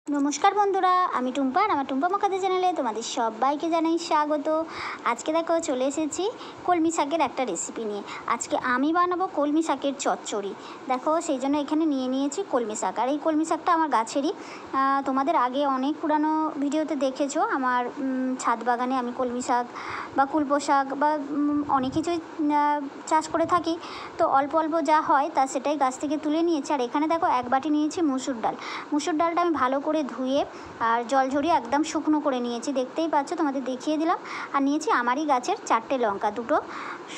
নমস্কার বন্ধুরা, আমি টুম্পা আর আমার টুম্পা মাখাতে চ্যানেলে তোমাদের সবাইকে জানাই স্বাগত। আজকে দেখো চলে এসেছি কলমি শাকের একটা রেসিপি নিয়ে। আজকে আমি বানাবো কলমি শাকের চচ্চড়ি। দেখো সেই জন্য এখানে নিয়ে নিয়েছি কলমি শাক, আর এই কলমি শাকটা আমার গাছেরই। তোমাদের আগে অনেক পুরানো ভিডিওতে দেখেছো আমার ছাদ বাগানে আমি কলমি শাক বা কুলপো শাক বা অনেক কিছুই চাষ করে থাকি। তো অল্প অল্প যা হয় তা সেটাই গাছ থেকে তুলে নিয়েছি। আর এখানে দেখো এক বাটি নিয়েছি মুসুর ডাল। মুসুর ডালটা আমি ভালো করে ধুয়ে আর জল ঝরিয়ে একদম শুকনো করে নিয়েছি, দেখতেই পাচ্ছ, তোমাদের দেখিয়ে দিলাম। আর নিয়েছি আমারই গাছের 4টে লঙ্কা, 2টো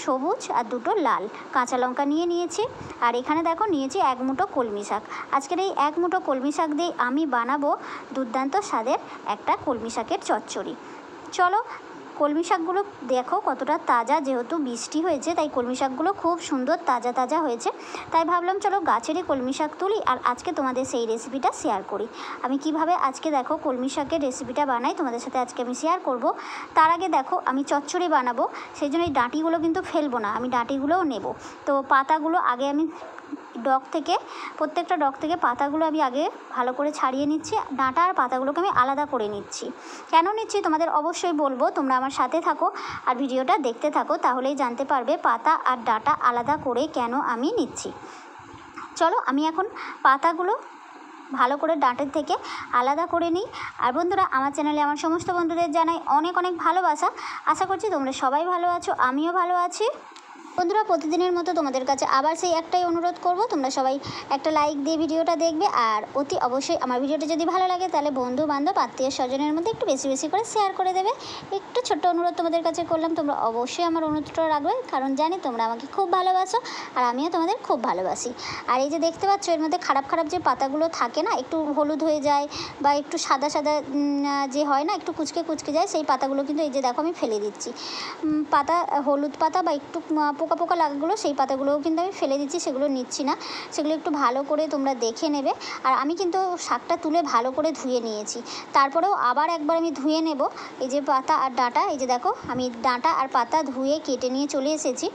সবুজ আর 2টো লাল কাঁচা লঙ্কা নিয়েছি। আর এখানে দেখো নিয়েছি 1 মুঠো কলমি শাক। আজকের এই 1 মুঠো কলমি শাক দিয়ে আমি বানাবো দুর্দান্ত স্বাদের একটা কলমি শাকের চচ্চড়ি। চলো, কলমি শাকগুলো দেখো কতটা তাজা, যেহেতু বৃষ্টি হয়েছে তাই কলমি শাকগুলো খুব সুন্দর তাজা তাজা হয়েছে। তাই ভাবলাম চলো গাছেরই কলমি শাক তুলি আর আজকে তোমাদের সেই রেসিপিটা শেয়ার করি। আমি কিভাবে আজকে দেখো কলমি শাকের রেসিপিটা বানাই তোমাদের সাথে আজকে আমি শেয়ার করব। তার আগে দেখো আমি চচ্চড়ি বানাবো, সেই জন্য এই ডাঁটিগুলো কিন্তু ফেলবো না, আমি ডাঁটিগুলোও নেব। তো পাতাগুলো আগে আমি প্রত্যেকটা ডগ থেকে পাতাগুলো আমি আগে ভালো করে ছাড়িয়ে নিচ্ছি। ডাঁটা আর পাতাগুলোকে আমি আলাদা করে নিচ্ছি। কেন নিচ্ছি তোমাদের অবশ্যই বলবো, তোমরা আমার সাথে থাকো আর ভিডিওটা দেখতে থাকো, তাহলেই জানতে পারবে পাতা আর ডাঁটা আলাদা করে কেন আমি নিচ্ছি। চলো আমি এখন পাতাগুলো ভালো করে ডাঁটের থেকে আলাদা করে নিই। আর বন্ধুরা, আমার চ্যানেলে আমার সমস্ত বন্ধুদের জানাই অনেক অনেক ভালোবাসা। আশা করছি তোমরা সবাই ভালো আছো, আমিও ভালো আছি। বন্ধুরা, প্রতিদিনের মতো তোমাদের কাছে আবার সেই একটাই অনুরোধ করব, তোমরা সবাই একটা লাইক দিয়ে ভিডিওটা দেখবে। আর অতি অবশ্যই আমার ভিডিওটা যদি ভালো লাগে তাহলে বন্ধু বান্ধব আত্মীয় স্বজনের মধ্যে একটু বেশি বেশি করে শেয়ার করে দেবে। একটু ছোট্ট অনুরোধ তোমাদের কাছে করলাম, তোমরা অবশ্যই আমার অনুরোধটা রাখবে, কারণ জানি তোমরা আমাকে খুব ভালোবাসো আর আমিও তোমাদের খুব ভালোবাসি। আর এই যে দেখতে পাচ্ছ এর মধ্যে খারাপ খারাপ যে পাতাগুলো থাকে না, একটু হলুদ হয়ে যায় বা একটু সাদা সাদা যে হয় না, একটু কুচকে কুচকে যায়, সেই পাতাগুলো কিন্তু এই যে দেখো আমি ফেলে দিচ্ছি। পাতা হলুদ পাতা বা একটু পোকা পোকা লাগাগুলো সেই পাতাগুলোও কিন্তু আমি ফেলে দিচ্ছি, সেগুলো নিচ্ছি না। সেগুলো একটু ভালো করে তোমরা দেখে নেবে। আর আমি কিন্তু শাকটা তুলে ভালো করে ধুয়ে নিয়েছি, তারপরেও আবার একবার আমি ধুয়ে নেব। এই যে পাতা আর ডাঁটা, এই যে দেখো আমি ডাঁটা আর পাতা ধুয়ে কেটে নিয়ে চলে এসেছি।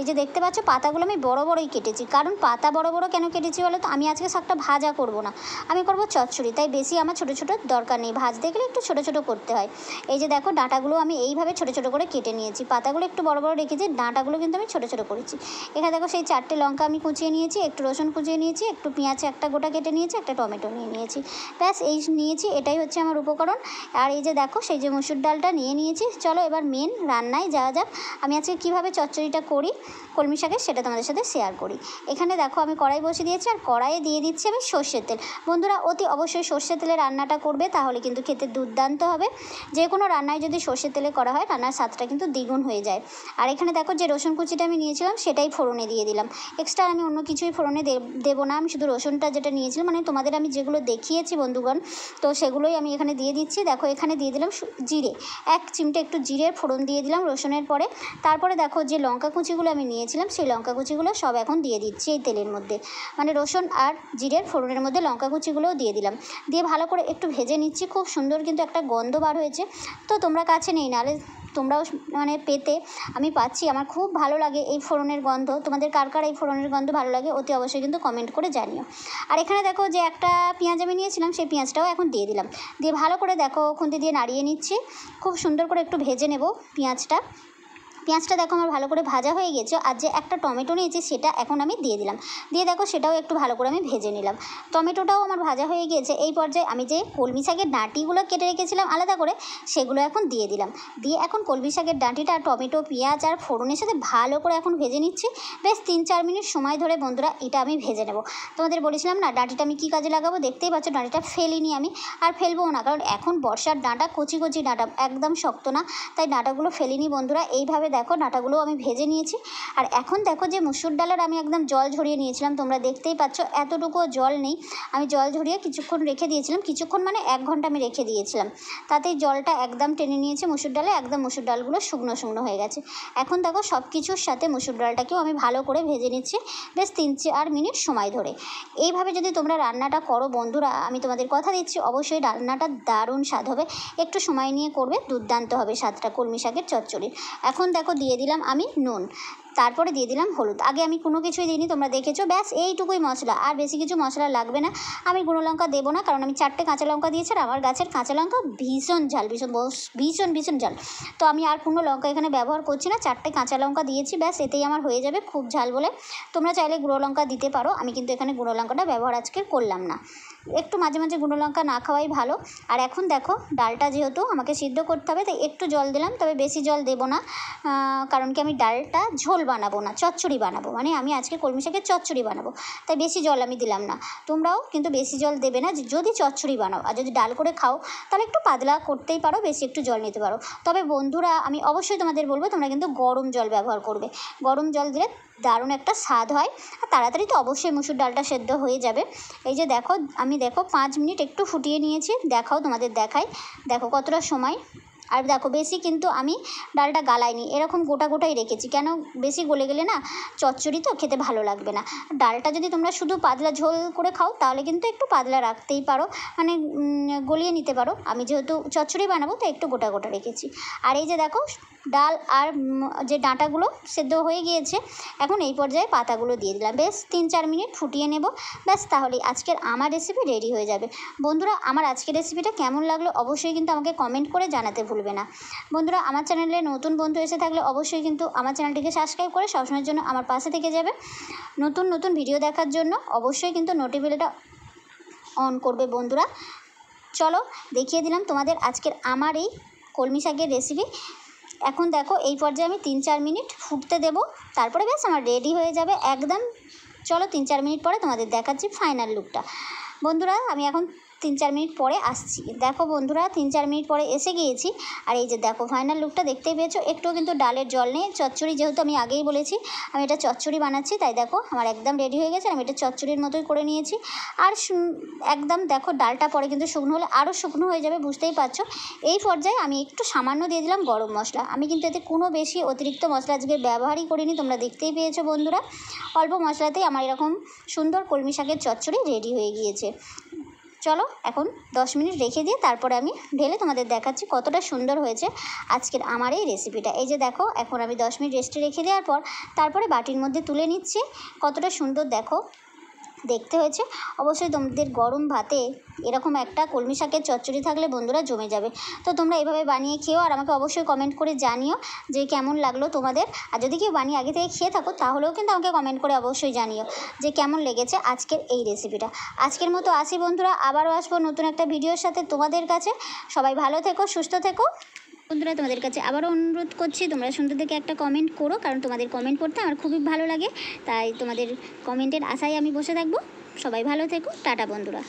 এই যে দেখতে পাচ্ছ পাতাগুলো আমি বড় বড়ই কেটেছি, কারণ পাতা বড় বড় কেন কেটেছি বলো তো, আমি আজকে শাকটা ভাজা করব না, আমি করব চচ্চড়ি, তাই বেশি আমার ছোটো ছোটো দরকার নেই, ভাজতে গেলে একটু ছোটো ছোটো করতে হয়। এই যে দেখো ডাঁটাগুলো আমি এইভাবে ছোটো ছোটো করে কেটে নিয়েছি, পাতাগুলো একটু বড় বড় রেখেছি, ডাঁটাগুলো কিন্তু আমি ছোটো ছোটো করেছি। এখানে দেখো সেই 4টে লঙ্কা আমি কুচিয়ে নিয়েছি, একটু রসুন কুচিয়ে নিয়েছি, একটু পেঁয়াজ একটা গোটা কেটে নিয়েছি, একটা টমেটো নিয়েছি, ব্যাস এই নিয়েছি, এটাই হচ্ছে আমার উপকরণ। আর এই যে দেখো সেই যে মসুর ডালটা নিয়েছি। চলো এবার মেন রান্নায় যাওয়া যাক। আমি আজকে কীভাবে চচ্চড়িটা করি কলমি শাকের সেটা তোমাদের সাথে শেয়ার করি। এখানে দেখো আমি কড়াই বসিয়ে দিয়েছি আর কড়াইয়ে দিয়ে দিচ্ছি আমি সর্ষের তেল। বন্ধুরা, অতি অবশ্যই সর্ষের তেলে রান্নাটা করবে, তাহলে কিন্তু খেতে দুর্দান্ত হবে। যে কোনো রান্নায় যদি সর্ষের তেলে করা হয় রান্নার স্বাদটা কিন্তু দ্বিগুণ হয়ে যায়। আর এখানে দেখো যে রসুন কুচিটা আমি নিয়েছিলাম সেটাই ফোড়নে দিয়ে দিলাম। এক্সট্রা আমি অন্য কিছুই ফোড়নে দেবো না, আমি শুধু রসুনটা যেটা নিয়েছিলাম, মানে তোমাদের আমি যেগুলো দেখিয়েছি বন্ধুগণ, তো সেগুলোই আমি এখানে দিয়ে দিচ্ছি। দেখো এখানে দিয়ে দিলাম জিরে, 1 চিমটে একটু জিরের ফোড়ন দিয়ে দিলাম রসুনের পরে। তারপরে দেখো যে লঙ্কা কুচিগুলো আমি নিয়েছিলাম সেই লঙ্কা কুচিগুলো সব এখন দিয়ে দিচ্ছি এই তেলের মধ্যে, মানে রসুন আর জিরের ফোড়নের মধ্যে লঙ্কা কুচিগুলোও দিয়ে দিলাম। দিয়ে ভালো করে একটু ভেজে নিচ্ছি। খুব সুন্দর কিন্তু একটা গন্ধ বার হয়েছে, তো তোমরা কাছে নেই, নাহলে তোমরাও মানে পেতে, আমি পাচ্ছি, আমার খুব ভালো লাগে এই ফোড়নের গন্ধ। তোমাদের কার কার এই ফোড়নের গন্ধ ভালো লাগে অতি অবশ্যই কিন্তু কমেন্ট করে জানিও। আর এখানে দেখো যে একটা পেঁয়াজ আমি নিয়েছিলাম সেই পেঁয়াজটাও এখন দিয়ে দিলাম, দিয়ে ভালো করে দেখো খুন্তি দিয়ে নাড়িয়ে নিচ্ছি। খুব সুন্দর করে একটু ভেজে নেব পেঁয়াজটা দেখো আমার ভালো করে ভাজা হয়ে গেছে। আর যে একটা টমেটো নিয়েছি সেটা এখন আমি দিয়ে দিলাম, দিয়ে দেখো সেটাও একটু ভালো করে আমি ভেজে নিলাম। টমেটোটাও আমার ভাজা হয়ে গিয়েছে। এই পর্যায়ে আমি যে কলমি শাকের ডাঁটিগুলো কেটে রেখেছিলাম আলাদা করে সেগুলো এখন দিয়ে দিলাম। দিয়ে এখন কলমি শাকের ডাঁটিটা টমেটো পেঁয়াজ আর ফোড়নের সাথে ভালো করে এখন ভেজে নিচ্ছি। বেশ 3-4 মিনিট সময় ধরে বন্ধুরা এটা আমি ভেজে নেব। তোমাদের বলেছিলাম না ডাঁটিটা আমি কী কাজে লাগাবো, দেখতেই পাচ্ছ ডাঁটিটা ফেলিনি আমি, আর ফেলবও না, কারণ এখন বর্ষার ডাঁটা, কচি কচি ডাঁটা, একদম শক্ত না, তাই ডাঁটাগুলো ফেলিনি বন্ধুরা। এইভাবে দেখো ডাঁটাগুলো আমি ভেজে নিয়েছি। আর এখন দেখো যে মুসুর ডালের আমি একদম জল ঝরিয়ে নিয়েছিলাম, তোমরা দেখতেই পাচ্ছ এতটুকুও জল নেই, আমি জল ঝরিয়ে কিছুক্ষণ রেখে দিয়েছিলাম, কিছুক্ষণ মানে 1 ঘন্টা আমি রেখে দিয়েছিলাম, তাতেই জলটা একদম টেনে নিয়েছে মুসুর ডালে, একদম মুসুর ডালগুলো শুকনো শুকনো হয়ে গেছে। এখন দেখো সব কিছুর সাথে মুসুর ডালটাকেও আমি ভালো করে ভেজে নিচ্ছি বেশ 3-4 মিনিট সময় ধরে। এইভাবে যদি তোমরা রান্নাটা করো বন্ধুরা, আমি তোমাদের কথা দিচ্ছি অবশ্যই রান্নাটা দারুণ স্বাদ হবে। একটু সময় নিয়ে করবে, দুর্দান্ত হবে স্বাদটা কলমি শাকের চচ্চড়ি। এখন দেখো দিয়ে দিলাম আমি নুন, তারপরে দিয়ে দিলাম হলুদ। আগে আমি কোনো কিছুই দিইনি, তোমরা দেখেছো। ব্যাস এইটুকুই মশলা, আর বেশি কিছু মশলা লাগবে না। আমি গুঁড়ো লঙ্কা দেবো না, কারণ আমি 4টে কাঁচা লঙ্কা দিয়েছি, আর আমার গাছের কাঁচা লঙ্কা ভীষণ ঝাল, ভীষণ ঝাল। তো আমি আর কোনো লঙ্কা এখানে ব্যবহার করছি না, 4টে কাঁচা লঙ্কা দিয়েছি, ব্যাস এতেই আমার হয়ে যাবে। খুব ঝাল বলে তোমরা চাইলে গুঁড়ো লঙ্কা দিতে পারো, আমি কিন্তু এখানে গুঁড়ো লঙ্কাটা ব্যবহার আজকে করলাম না। একটু মাঝে মাঝে গুঁড়ো লঙ্কা না খাওয়াই ভালো। আর এখন দেখো ডালটা যেহেতু আমাকে সিদ্ধ করতে হবে, তাই একটু জল দিলাম, তবে বেশি জল দেবো না, কারণ কি আমি ডালটা ঝোল বানাবো না, চচ্চড়ি বানাবো, মানে আমি আজকে কলমি শাকের চচ্চড়ি বানাবো, তাই বেশি জল আমি দিলাম না। তোমরাও কিন্তু বেশি জল দেবে না যদি চচ্চড়ি বানাও, আর যদি ডাল করে খাও তাহলে একটু পাতলা করতেই পারো, বেশি একটু জল নিতে পারো। তবে বন্ধুরা আমি অবশ্যই তোমাদের বলবো তোমরা কিন্তু গরম জল ব্যবহার করবে, গরম জল দিলে দারুণ একটা স্বাদ হয়। আর তাড়াতাড়ি তো অবশ্যই মুসুর ডালটা সেদ্ধ হয়ে যাবে। এই যে দেখো আমি 5 মিনিট একটু ফুটিয়ে নিয়েছি, দেখাও তোমাদের দেখাই, দেখো কতটা সময়। আর দেখো বেশি কিন্তু আমি ডালটা গালাইনি, এরকম গোটা গোটাই রেখেছি, কেন বেশি গলে গেলে না চচ্চড়ি তো খেতে ভালো লাগবে না। ডালটা যদি তোমরা শুধু পাতলা ঝোল করে খাও তাহলে কিন্তু একটু পাতলা রাখতেই পারো, মানে গলিয়ে নিতে পারো। আমি যেহেতু চচ্চড়ি বানাবো তো একটু গোটা গোটা রেখেছি। আর এই যে দেখো ডাল আর যে ডাঁটাগুলো সেদ্ধ হয়ে গিয়েছে, এখন এই পর্যায়ে পাতাগুলো দিয়ে দিলাম, বেশ 3-4 মিনিট ফুটিয়ে নেব, ব্যাস তাহলেই আজকের আমার রেসিপি রেডি হয়ে যাবে। বন্ধুরা আমার আজকের রেসিপিটা কেমন লাগলো অবশ্যই কিন্তু আমাকে কমেন্ট করে জানাতে ভুলবে না। বন্ধুরা আমার চ্যানেলে নতুন বন্ধু এসে থাকলে অবশ্যই কিন্তু আমার চ্যানেলটিকে সাবস্ক্রাইব করে সবসময়ের জন্য আমার পাশে থেকে যাবে। নতুন নতুন ভিডিও দেখার জন্য অবশ্যই কিন্তু নোটিফিকেশনটা অন করবে বন্ধুরা। চলো দেখিয়ে দিলাম তোমাদের আজকের আমার এই কলমি শাকের রেসিপি। এখন দেখো এই পর্যায়ে আমি 3-4 মিনিট ফুটতে দেবো, তারপরে ব্যাস আমার রেডি হয়ে যাবে একদম। চলো 3-4 মিনিট পরে তোমাদের দেখাচ্ছি ফাইনাল লুকটা। বন্ধুরা আমি এখন 3-4 মিনিট পরে আসছি। দেখো বন্ধুরা 3-4 মিনিট পরে এসে গিয়েছি, আর এই যে দেখো ফাইনাল লুকটা দেখতেই পেয়েছো, একটুও কিন্তু ডালের জল নেই। চচ্চড়ি যেহেতু আমি আগেই বলেছি আমি এটা চচ্চড়ি বানাচ্ছি, তাই দেখো আমার একদম রেডি হয়ে গেছে। আমি এটা চচ্চড়ির মতোই করে নিয়েছি। আর একদম দেখো ডালটা পরে কিন্তু শুকনো হলে আরও শুকনো হয়ে যাবে, বুঝতেই পারছো। এই পর্যায়ে আমি একটু সামান্য দিয়ে দিলাম গরম মশলা। আমি কিন্তু এতে কোনো বেশি অতিরিক্ত মশলা আজকে ব্যবহারই করিনি, তোমরা দেখতেই পেয়েছো বন্ধুরা। অল্প মশলাতেই আমার এরকম সুন্দর কলমি শাকের চচ্চড়ি রেডি হয়ে গিয়েছে। চলো এখন 10 মিনিট রেখে দিয়ে তারপরে আমি ঢেলে তোমাদের দেখাচ্ছি কতটা সুন্দর হয়েছে আজকের আমার এই রেসিপিটা। এই যে দেখো এখন আমি 10 মিনিট রেস্টে রেখে দেওয়ার পর তারপরে বাটির মধ্যে তুলে নিচ্ছি। কতটা সুন্দর দেখো দেখতে হয়েছে। অবশ্যই তোমাদের গরম ভাতে এরকম একটা কলমি শাকের চচ্চড়ি থাকলে বন্ধুরা জমে যাবে। তো তোমরা এভাবে বানিয়ে খেও, আর আমাকে অবশ্যই কমেন্ট করে জানিও যে কেমন লাগলো তোমাদের। আর যদি কেউ বানিয়ে আগে থেকে খেয়ে থাকো তাহলেও কিন্তু আমাকে কমেন্ট করে অবশ্যই জানিও যে কেমন লেগেছে আজকের এই রেসিপিটা। আজকের মতো আসি বন্ধুরা, আবারও আসবো নতুন একটা ভিডিওর সাথে তোমাদের কাছে। সবাই ভালো থেকো, সুস্থ থেকো। বন্ধুরা তোমাদের কাছে আবারও অনুরোধ করছি তোমরা সুন্দর থেকে একটা কমেন্ট করো, কারণ তোমাদের কমেন্ট পড়তে আমার খুবই ভালো লাগে, তাই তোমাদের কমেন্টের আশায় আমি বসে থাকবো। সবাই ভালো থেকো, টাটা বন্ধুরা।